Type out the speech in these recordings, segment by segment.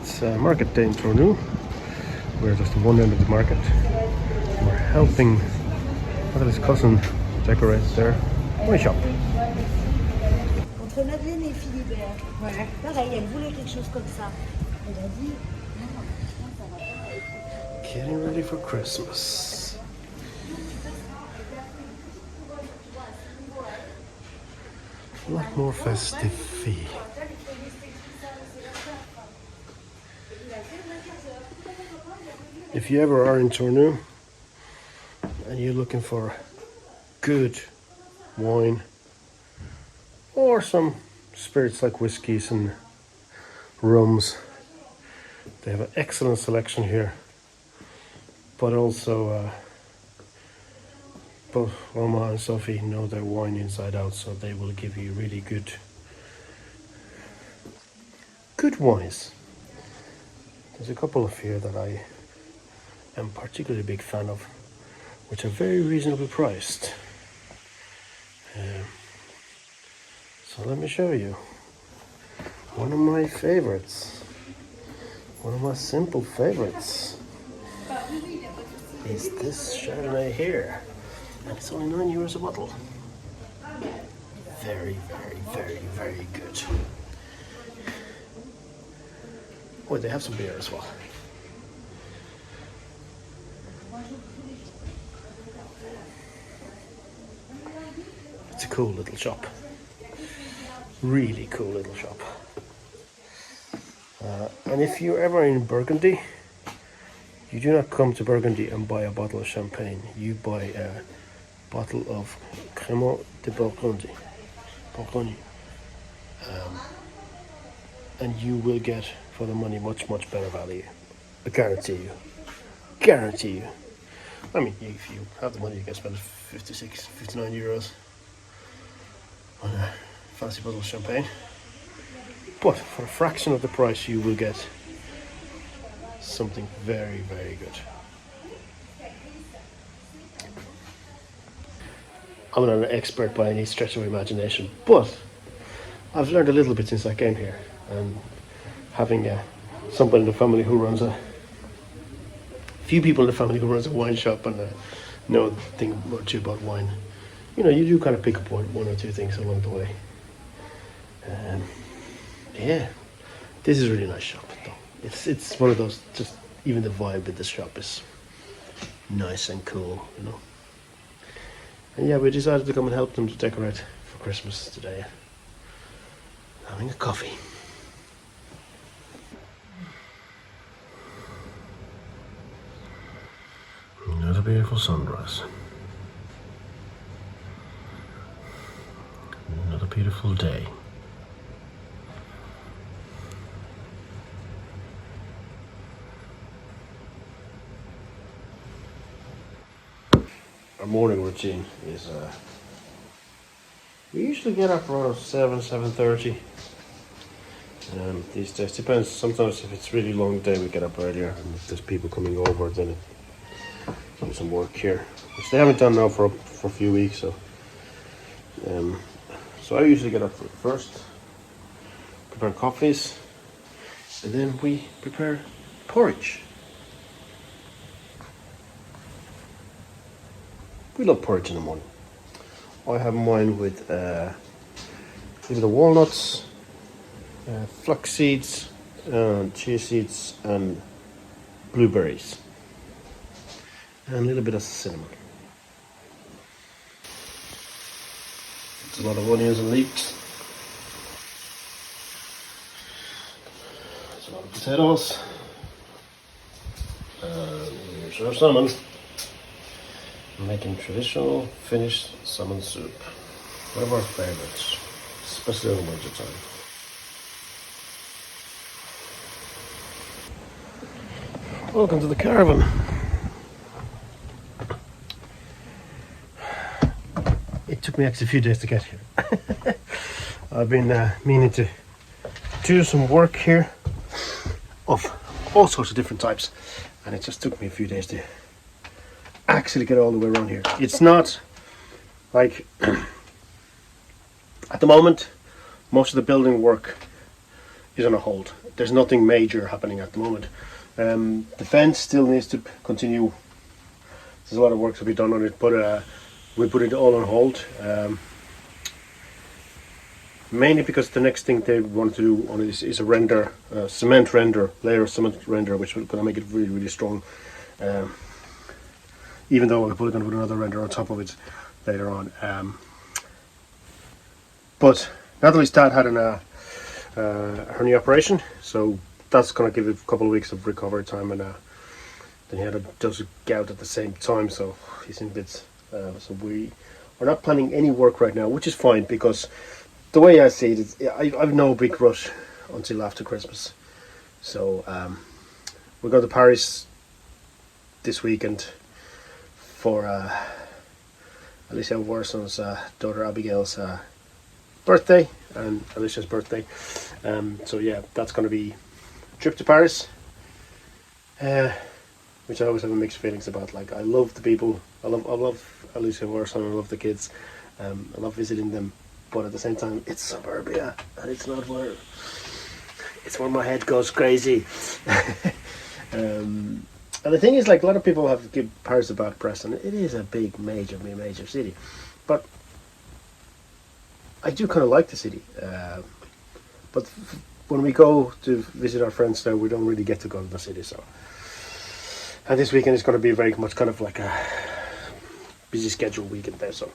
It's market day in Tournus. We're just at one end of the market. We're helping his cousin decorate their wine shop. Entre Madeleine et Philibert. Ouais. Pareil, elle voulait quelque chose comme ça. Elle a dit non, ça va pas. Getting ready for Christmas. A lot more festive fee. If you ever are in Tournus and you're looking for good wine or some spirits like whiskies and rums, they have an excellent selection here. But also both Roma and Sophie know their wine inside out, so they will give you really good wines. There's a couple of here that I am particularly big fan of, which are very reasonably priced. So let me show you one of my favorites. One of my simple favorites is this Chardonnay here, and it's only €9 a bottle. Very, very, very, very good. Oh, they have some beer as well. It's a cool little shop. Really cool little shop. And if you're ever in Burgundy, you do not come to Burgundy and buy a bottle of champagne. You buy a bottle of Cremant de Burgundy. And you will get for the money much better value. I guarantee you. Guarantee you. I mean, if you have the money, you can spend 56, 59 euros on a fancy bottle of champagne. But for a fraction of the price, you will get something very, very good. I'm not an expert by any stretch of imagination, but I've learned a little bit since I came here. And having somebody in the family who runs few people in the family who runs a wine shop and know a thing or two about wine, you know, you do kind of pick up one or two things along the way. Yeah, this is a really nice shop though. It's one of those, just even the vibe of this shop is nice and cool, you know. And yeah, we decided to come and help them to decorate for Christmas today. Having a coffee. Another beautiful sunrise. Another beautiful day. Our morning routine is we usually get up around 7:30. These days depends. Sometimes if it's really long day, we get up earlier, and if there's people coming over, then do some work here, which they haven't done now for a few weeks. So I usually get up first, prepare coffees, and then we prepare porridge. We love porridge in the morning. I have mine with a bit of walnuts, flax seeds, chia seeds, and blueberries, and a little bit of cinnamon. It's a lot of onions and leeks. It's a lot of potatoes. And here's our salmon. I'm making traditional Finnish salmon soup. One of our favorites, especially in the winter time. Welcome to the caravan. It took me actually a few days to get here. I've been meaning to do some work here of all sorts of different types, and it just took me a few days to actually get all the way around here. It's not like at the moment most of the building work is on a hold. there's nothing major happening at the moment. The fence still needs to continue. There's a lot of work to be done on it, but we put it all on hold. Mainly because the next thing they want to do on it is a render, cement render, layer of cement render, which is going to make it really, really strong. Even though we're probably going to put another render on top of it later on. But Natalie's dad had a hernia operation, so that's going to give it a couple of weeks of recovery time, and then he had a dose of gout at the same time, so he's in bits. So we're not planning any work right now, which is fine, because the way I see it, I've no big rush until after Christmas. So we're going to Paris this weekend for Alicia Warson's daughter Abigail's birthday and Alicia's birthday. So yeah, that's going to be a trip to Paris, which I always have mixed feelings about. Like, I love the people, I love Alicia Warson, I love the kids, I love visiting them. But at the same time, it's suburbia, and it's where my head goes crazy. And the thing is, like, a lot of people have given Paris a bad press, and it is a big, major city. But I do kind of like the city. But when we go to visit our friends there, we don't really get to go to the city. So, and this weekend is going to be very much kind of like a busy schedule weekend there. So.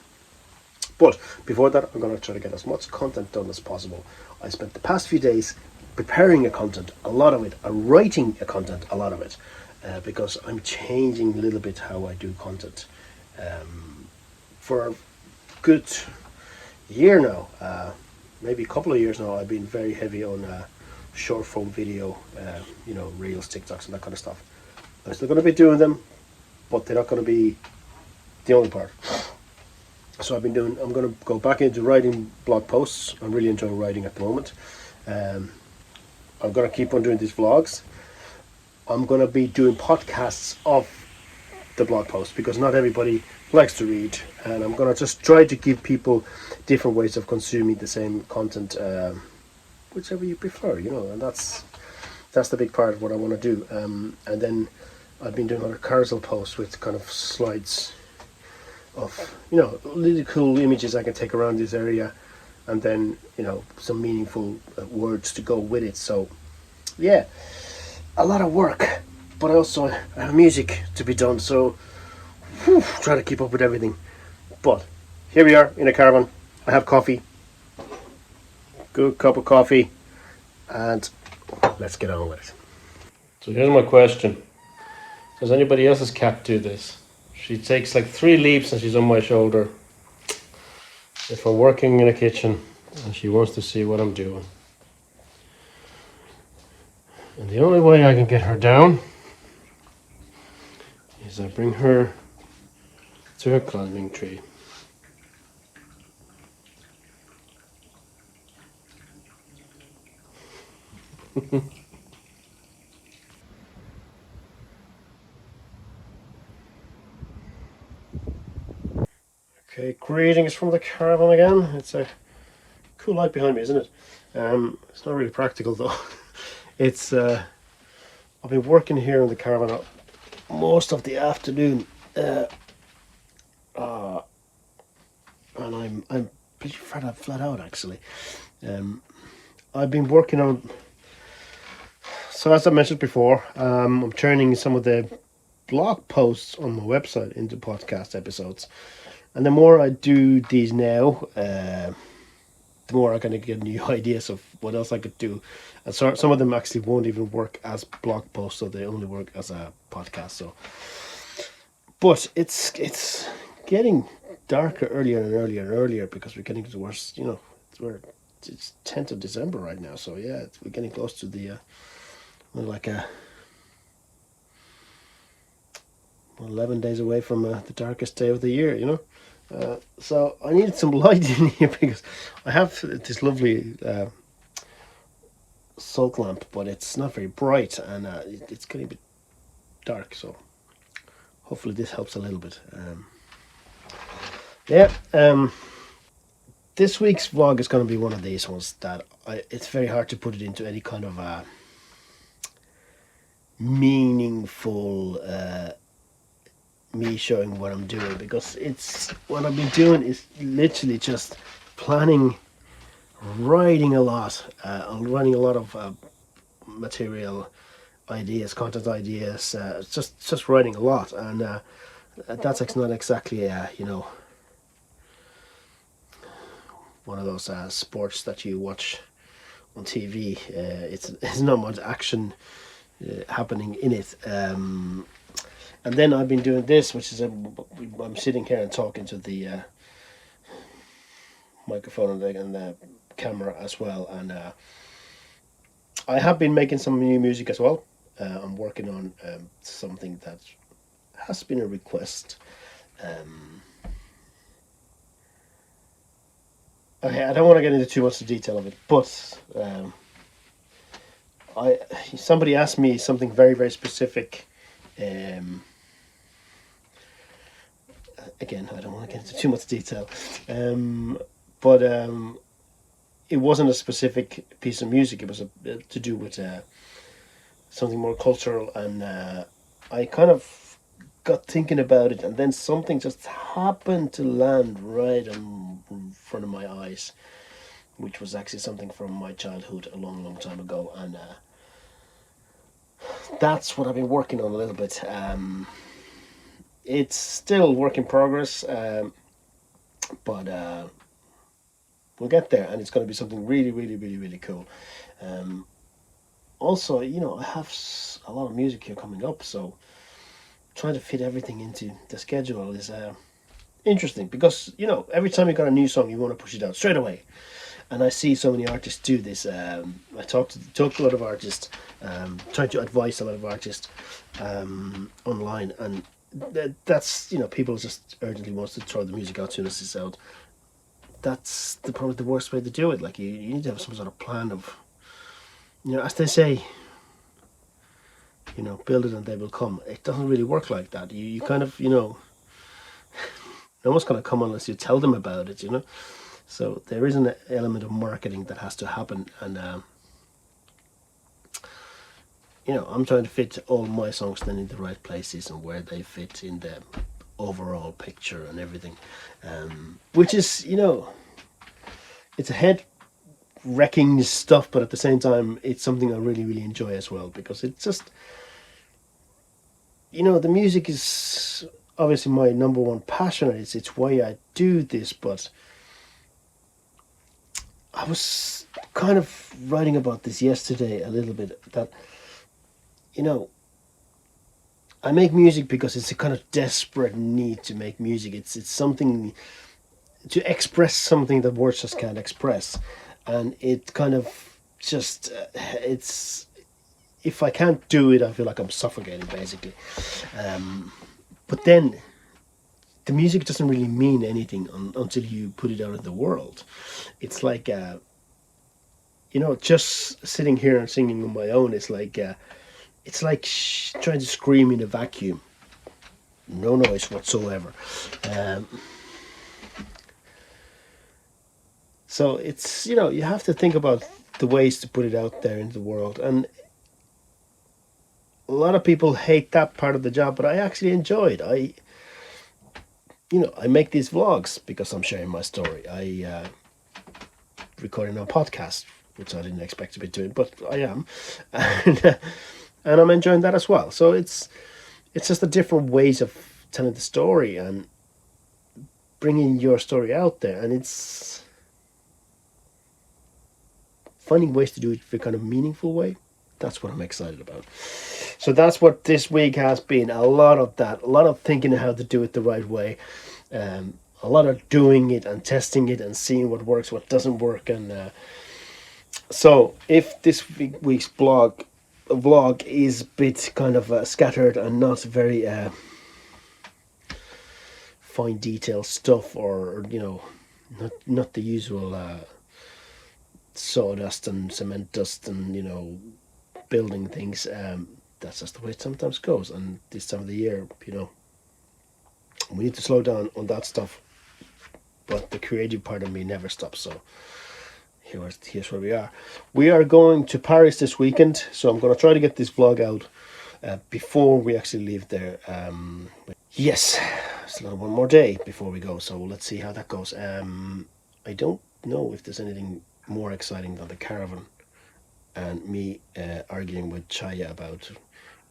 But before that, I'm going to try to get as much content done as possible. I spent the past few days preparing a content, a lot of it, writing a content, a lot of it, because I'm changing a little bit how I do content. For a good year now, maybe a couple of years now, I've been very heavy on short form video, Reels, TikToks and that kind of stuff. I'm still going to be doing them, but they're not going to be the only part. So I'm going to go back into writing blog posts. I'm really enjoying writing at the moment. I'm going to keep on doing these vlogs. I'm going to be doing podcasts of the blog posts, because not everybody likes to read, and I'm going to just try to give people different ways of consuming the same content, whichever you prefer, and that's the big part of what I want to do. And then I've been doing other carousel posts with kind of slides of really cool images I can take around this area, and then some meaningful words to go with it. So yeah, a lot of work, but also have music to be done, so try to keep up with everything. But here we are in a caravan. I have coffee, good cup of coffee, and let's get on with it. So here's my question: does anybody else's cat do this? She takes like 3 leaps and she's on my shoulder if I'm working in a kitchen, and she wants to see what I'm doing. And the only way I can get her down is I bring her to her climbing tree. Okay, greetings from the caravan again. It's a cool light behind me, isn't it? It's not really practical though. It's I've been working here in the caravan most of the afternoon, and I'm pretty flat out actually. I've been working on. So as I mentioned before, I'm turning some of the blog posts on my website into podcast episodes. And the more I do these now, the more I'm going to get new ideas of what else I could do. And so some of them actually won't even work as blog posts, so they only work as a podcast. So, but it's getting darker earlier and earlier because we're getting towards, it's 10th of December right now. So yeah, we're getting close to the 11 days away from the darkest day of the year, so I needed some light in here because I have this lovely salt lamp, but it's not very bright, and it's getting a bit dark, so hopefully this helps a little bit. This week's vlog is going to be one of these ones that it's very hard to put it into any kind of meaningful me showing what I'm doing, because it's what I've been doing is literally just planning, writing a lot, writing a lot of material ideas, content ideas, just writing a lot, and that's not exactly one of those sports that you watch on TV. It's not much action happening in it. And then I've been doing this, which is I'm sitting here and talking to the microphone and the camera as well, and I have been making some new music as well. I'm working on something that has been a request. Okay, I don't want to get into too much detail of it, but somebody asked me something very, very specific. Again, I don't want to get into too much detail, but it wasn't a specific piece of music. It was to do with something more cultural, and I kind of got thinking about it, and then something just happened to land right in front of my eyes, which was actually something from my childhood a long, long time ago, and that's what I've been working on a little bit. It's still work in progress, but we'll get there, and it's going to be something really, really, really, really cool. Also, I have a lot of music here coming up, so trying to fit everything into the schedule is interesting, because every time you got a new song, you want to push it out straight away, and I see so many artists do this. I talk to a lot of artists, trying to advise a lot of artists online, and that's people just urgently wants to throw the music out as soon as it's out. That's probably the worst way to do it. Like you need to have some sort of plan of, as they say, build it and they will come. It doesn't really work like that. You kind of, no one's going to come unless you tell them about it, So there is an element of marketing that has to happen, and I'm trying to fit all my songs then in the right places and where they fit in the overall picture and everything, which is, it's a head wrecking stuff, but at the same time it's something I really, really enjoy as well, because it's just, the music is obviously my number one passion. It's why I do this, but I was kind of writing about this yesterday a little bit, that I make music because it's a kind of desperate need to make music. It's something to express something that words just can't express, and it kind of just it's, if I can't do it, I feel like I'm suffocating basically. But then the music doesn't really mean anything until you put it out in the world. It's like just sitting here and singing on my own. It's like trying to scream in a vacuum, no noise whatsoever. So it's, you have to think about the ways to put it out there in the world, and a lot of people hate that part of the job, but I actually enjoy it. I make these vlogs because I'm sharing my story. I recording a podcast, which I didn't expect to be doing, but I am, and I'm enjoying that as well. So it's just a different ways of telling the story and bringing your story out there, and it's finding ways to do it in a kind of meaningful way. That's what I'm excited about. So that's what this week has been. A lot of that, a lot of thinking how to do it the right way, a lot of doing it and testing it and seeing what works, what doesn't work. And so if this week's vlog is a bit kind of scattered and not very fine detail stuff, or not the usual sawdust and cement dust and building things, that's just the way it sometimes goes. And this time of the year, we need to slow down on that stuff, but the creative part of me never stops. So here's where we are. We are going to Paris this weekend, so I'm going to try to get this vlog out before we actually leave there, yes, it's one more day before we go, so let's see how that goes. I don't know if there's anything more exciting than the caravan and me arguing with Chaya about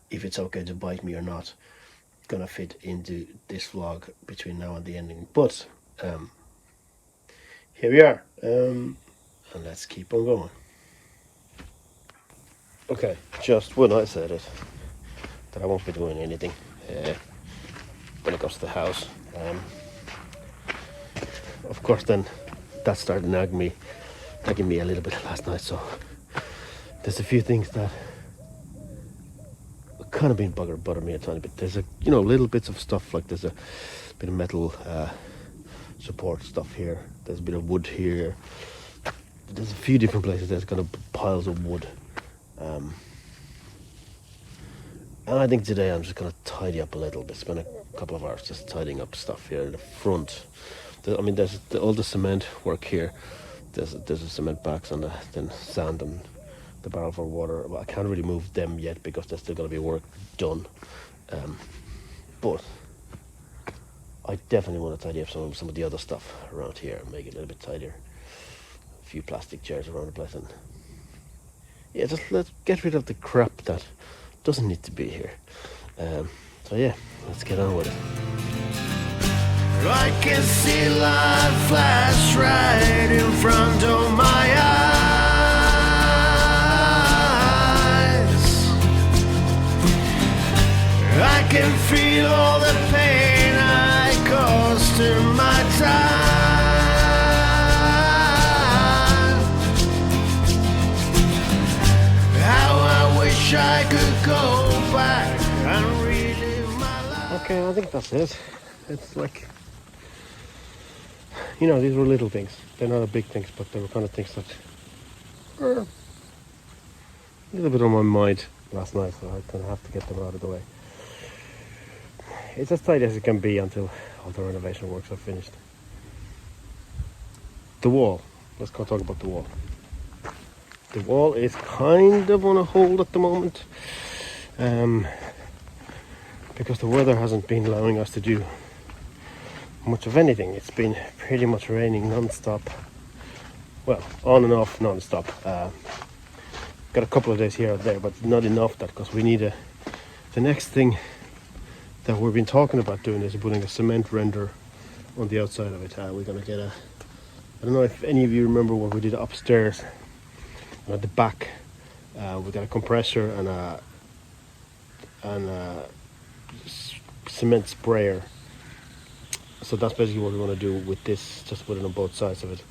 if it's okay to bite me or not gonna fit into this vlog between now and the ending, but here we are, and let's keep on going. Okay, just when I said it that I won't be doing anything when it comes to the house, of course then that started nagging me a little bit last night, so there's a few things that kind of been bugging me a tiny bit. There's little bits of stuff, like there's a bit of metal support stuff here, there's a bit of wood here, there's a few different places there's kind of piles of wood, and I think today I'm just going to tidy up a little bit, spend a couple of hours just tidying up stuff here in the front. There's all the cement work here, there's a cement box and then sand and the barrel for water. Well, I can't really move them yet because there's still going to be work done, but I definitely want to tidy up some of the other stuff around here, make it a little bit tidier. A few plastic chairs around the place, and yeah, just let's get rid of the crap that doesn't need to be here. So yeah, let's get on with it. I can see light flash right in front of my eyes. I can feel all the pain I caused in my time. How I wish I could go back and relive my life. Okay, I think that's it. It's like, these were little things. They're not big things, but they were kind of things that were a little bit on my mind last night, so I kind of have to get them out of the way. It's as tight as it can be until all the renovation works are finished. The wall. Let's go talk about the wall. The wall is kind of on a hold at the moment, because the weather hasn't been allowing us to do much of anything. It's been pretty much raining non-stop, well, on and off non-stop. Got a couple of days here or there, but not enough that, because we need the next thing that we've been talking about doing is putting a cement render on the outside of it. We're gonna get I don't know if any of you remember what we did upstairs, and at the back we got a compressor and a cement sprayer. So that's basically what we want to do with this, just put it on both sides of it,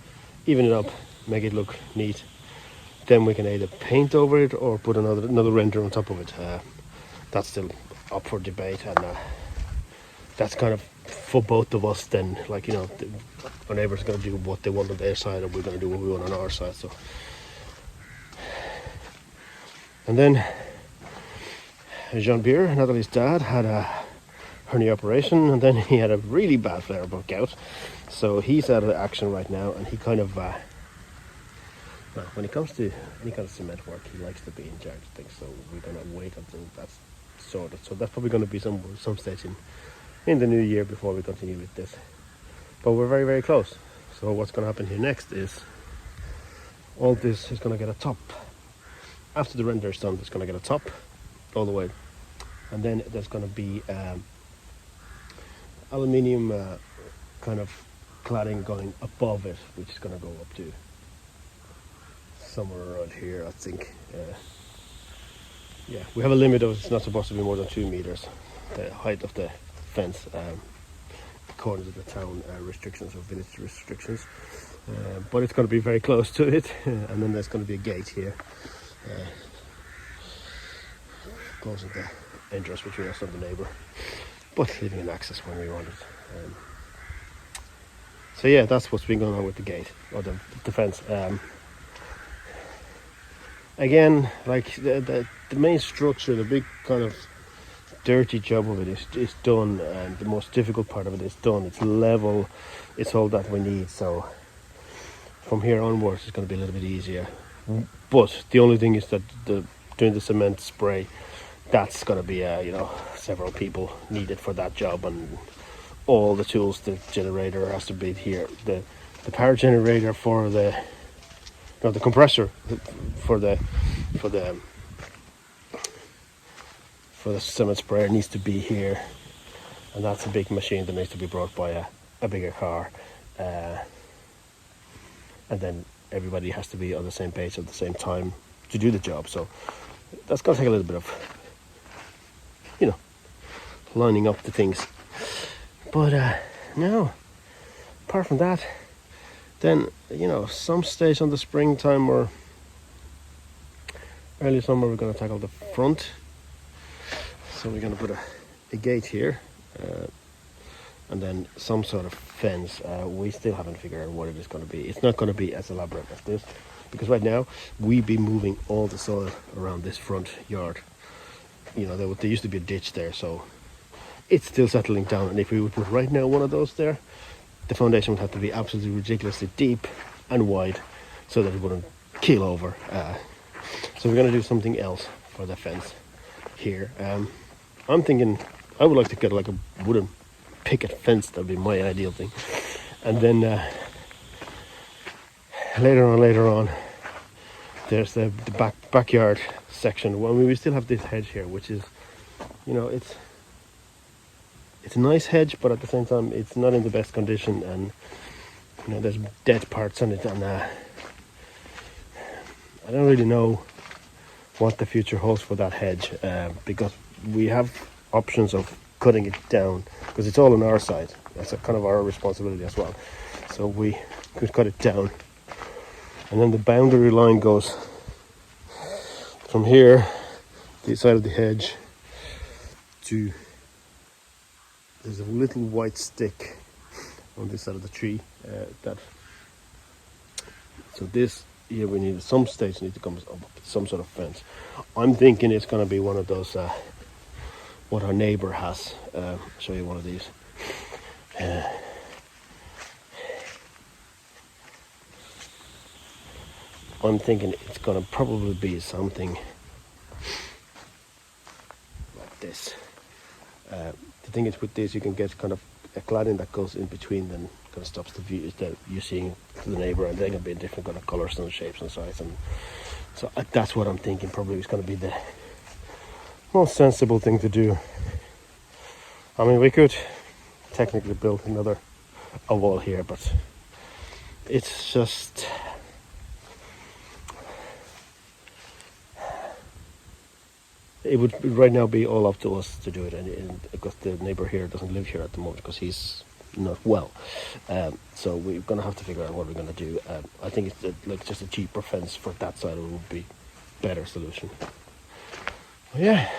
even it up, make it look neat. Then we can either paint over it or put another render on top of it. That's still up for debate, and that's kind of for both of us then, like, our neighbours are going to do what they want on their side, and we're going to do what we want on our side. So, and then Jean-Pierre, Natalie's dad, had a hernia operation, and then he had a really bad flare-up gout, so he's out of action right now, and he kind of when it comes to any kind of cement work, he likes to be in charge of things, so we're going to wait until that's sorted. So that's probably going to be some stage in the new year before we continue with this, but we're very, very close. So what's going to happen here next is all this is going to get a top. After the render is done, it's going to get a top all the way, and then there's going to be aluminium kind of cladding going above it, which is going to go up to somewhere around here, I think. Yeah, we have a limit of it's not supposed to be more than 2 meters, the height of the fence, according to the town restrictions or village restrictions, but it's going to be very close to it. And then there's going to be a gate here closing the entrance between us and the neighbour, but leaving an access when we want it. So yeah, that's what's been going on with the gate, or the fence. Again, like the main structure, the big kind of dirty job of it is done, and the most difficult part of it is done. It's level, it's all that we need, so from here onwards it's going to be a little bit easier. But the only thing is that doing the cement spray, that's going to be several people needed for that job, and all the tools. The generator has to be here. The power generator for the compressor for the cement sprayer needs to be here, and that's a big machine that needs to be brought by a bigger car, and then everybody has to be on the same page at the same time to do the job. So that's going to take a little bit of lining up the things. But no, apart from that, then some stage on the springtime or early summer we're going to tackle the front. So we're going to put a gate here, and then some sort of fence. We still haven't figured out what it is going to be. It's not going to be as elaborate as this, because right now we'd be moving all the soil around this front yard. There used to be a ditch there, so it's still settling down. And if we would put right now one of those there, the foundation would have to be absolutely ridiculously deep and wide so that it wouldn't keel over. So we're going to do something else for the fence here. I'm thinking I would like to get like a wooden picket fence. That'd be my ideal thing. And then later on, there's the backyard section. Well, we still have this hedge here, which is, it's a nice hedge, but at the same time, it's not in the best condition, and there's dead parts on it, and I don't really know what the future holds for that hedge, because we have options of cutting it down, because it's all on our side. That's kind of our responsibility as well. So we could cut it down, and then the boundary line goes from here, the side of the hedge, to there's a little white stick on this side of the tree. So this here we need at some stage need to come up with some sort of fence. I'm thinking it's going to be one of those what our neighbor has. I'll show you one of these. I'm thinking it's going to probably be something like this. The thing is, with this you can get kind of a cladding that goes in between, then kind of stops the view that you're seeing to the neighbor, and they're going to be in different kind of colours and shapes and sizes. And so that's what I'm thinking probably is going to be the most sensible thing to do. I mean, we could technically build a wall here, but it's just it would right now be all up to us to do it, and because the neighbor here doesn't live here at the moment because he's not well, so we're gonna have to figure out what we're gonna do. I think it's like just a cheaper fence for that side would be better solution. Yeah.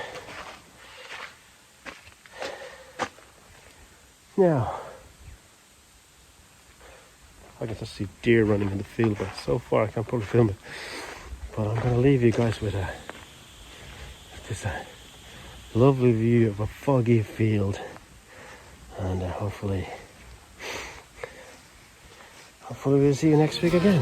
Now I can just see deer running in the field, but so far I can't probably film it. But I'm gonna leave you guys with this lovely view of a foggy field, and hopefully we'll see you next week again.